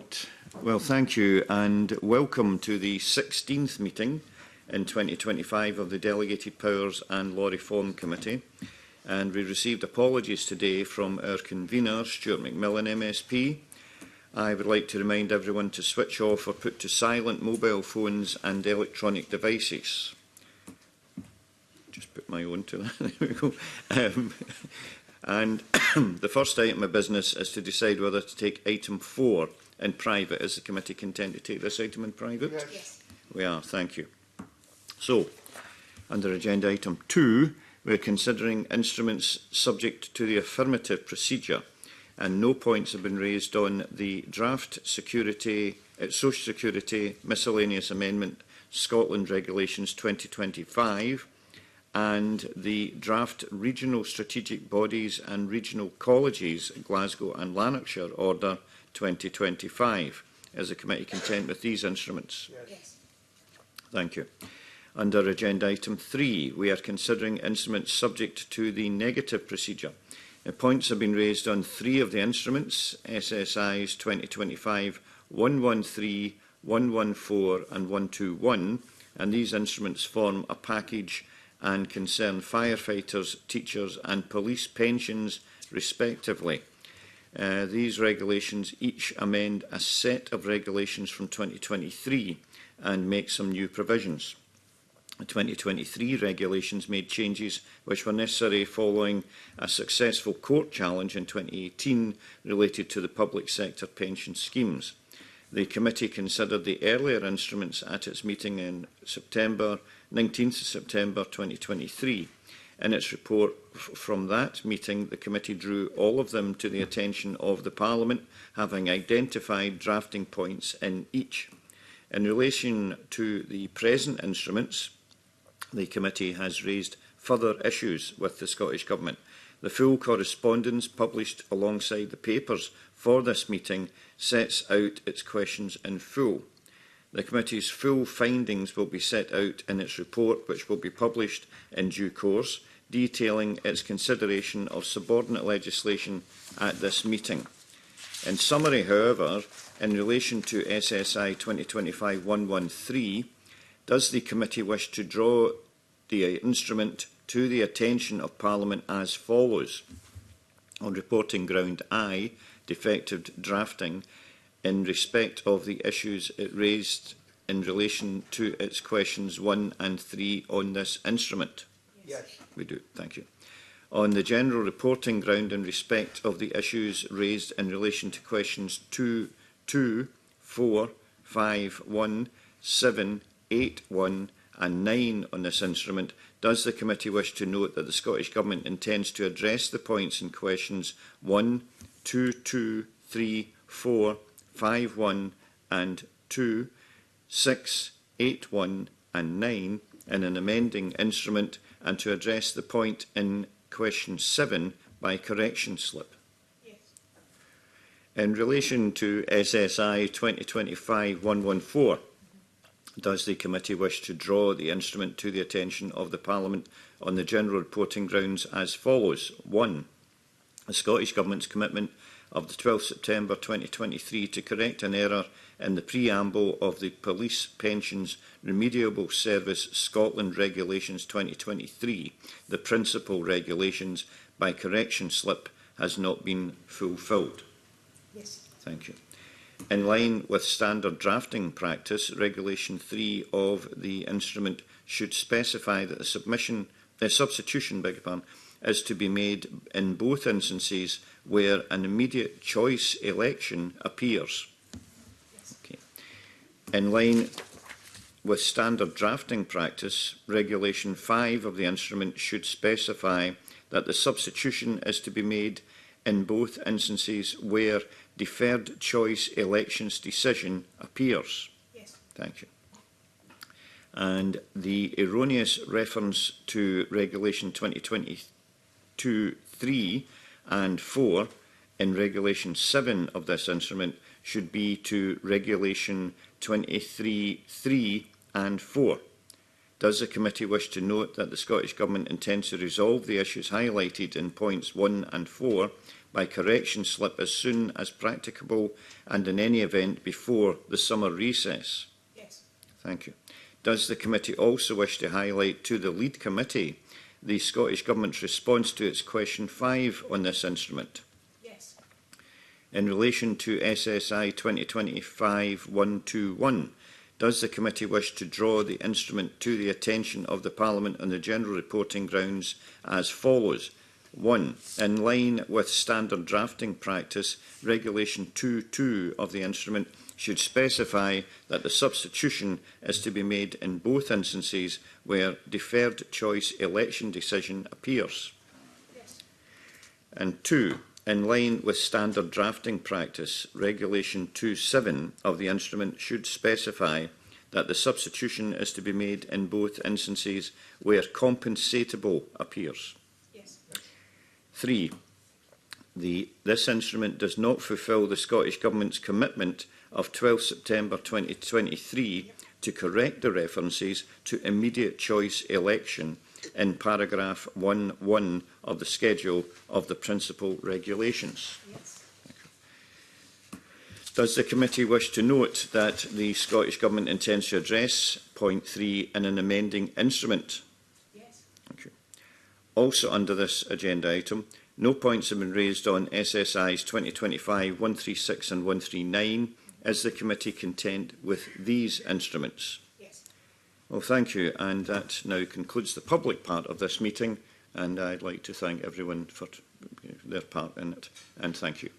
Right. Well, thank you, and welcome to the 16th meeting in 2025 of the Delegated Powers and Law Reform Committee. And we received apologies today from our convener, Stuart McMillan MSP. I would like to remind everyone to switch off or put to silent mobile phones and electronic devices. Just put my own to that. There we go. And the first item of business is to decide whether to take item 4 in private. Is the committee content to take this item in private? Yes. We are, thank you. So, under agenda item 2, we are considering instruments subject to the affirmative procedure, and no points have been raised on the draft Social Security Miscellaneous Amendment Scotland Regulations 2025 and the draft Regional Strategic Bodies and Regional Colleges Glasgow and Lanarkshire Order 2025. Is the committee content with these instruments? Yes. Thank you. Under agenda item 3, we are considering instruments subject to the negative procedure. Points have been raised on 3 of the instruments, SSIs 2025 113, 114 and 121, and these instruments form a package and concern firefighters, teachers and police pensions respectively. These regulations each amend a set of regulations from 2023 and make some new provisions. The 2023 regulations made changes which were necessary following a successful court challenge in 2018 related to the public sector pension schemes. The committee considered the earlier instruments at its meeting in 19th September 2023. In its report from that meeting, the committee drew all of them to the attention of the Parliament, having identified drafting points in each. In relation to the present instruments, the committee has raised further issues with the Scottish Government. The full correspondence published alongside the papers for this meeting sets out its questions in full. The committee's full findings will be set out in its report, which will be published in due course, detailing its consideration of subordinate legislation at this meeting. In summary, however, in relation to SSI 2025-113, does the committee wish to draw the instrument to the attention of Parliament as follows? On reporting ground I, defective drafting, in respect of the issues it raised in relation to its questions 1 and 3 on this instrument? Yes. We do, thank you. On the general reporting ground in respect of the issues raised in relation to questions 2, 4, 5, 1, 7, 8, 1 and 9 on this instrument, does the committee wish to note that the Scottish Government intends to address the points in questions 1, 2, 2, 3, 4, 5, 1 and 2, 6, 8, 1 and 9 in an amending instrument, and to address the point in question 7 by correction slip? Yes. In relation to SSI 2025-114, does the committee wish to draw the instrument to the attention of the Parliament on the general reporting grounds as follows? 1. The Scottish Government's commitment of the 12th September 2023 to correct an error in the preamble of the Police Pensions Remediable Service Scotland Regulations 2023, the principal regulations by correction slip, has not been fulfilled. Yes. Thank you. In line with standard drafting practice, Regulation 3 of the instrument should specify that the substitution is to be made in both instances where an immediate choice election appears. Yes. Okay. In line with standard drafting practice, Regulation 5 of the instrument should specify that the substitution is to be made in both instances where deferred choice elections decision appears. Yes. Thank you. And the erroneous reference to Regulation 2022-3 and 4 in Regulation 7 of this instrument should be to Regulation 23-3 and 4. Does the committee wish to note that the Scottish Government intends to resolve the issues highlighted in points 1 and 4 by correction slip as soon as practicable and in any event before the summer recess? Yes. Thank you. Does the committee also wish to highlight to the lead committee the Scottish Government's response to its question 5 on this instrument? Yes. In relation to SSI 2025-121, does the committee wish to draw the instrument to the attention of the Parliament on the general reporting grounds as follows? 1. In line with standard drafting practice, Regulation 2.2 of the instrument should specify that the substitution is to be made in both instances where deferred choice election decision appears. Yes. And 2. In line with standard drafting practice, Regulation 2.7 of the instrument should specify that the substitution is to be made in both instances where compensatable appears. Yes. 3. This instrument does not fulfil the Scottish Government's commitment of 12 September 2023 to correct the references to immediate choice election in paragraph 1.1 of the schedule of the principal regulations. Yes. Does the committee wish to note that the Scottish Government intends to address point 3 in an amending instrument? Yes. Thank you. Also under this agenda item, no points have been raised on SSIs 2025, 136 and 139. Is the committee content with these instruments? Yes. Well, thank you. And that now concludes the public part of this meeting. And I'd like to thank everyone for their part in it. And thank you.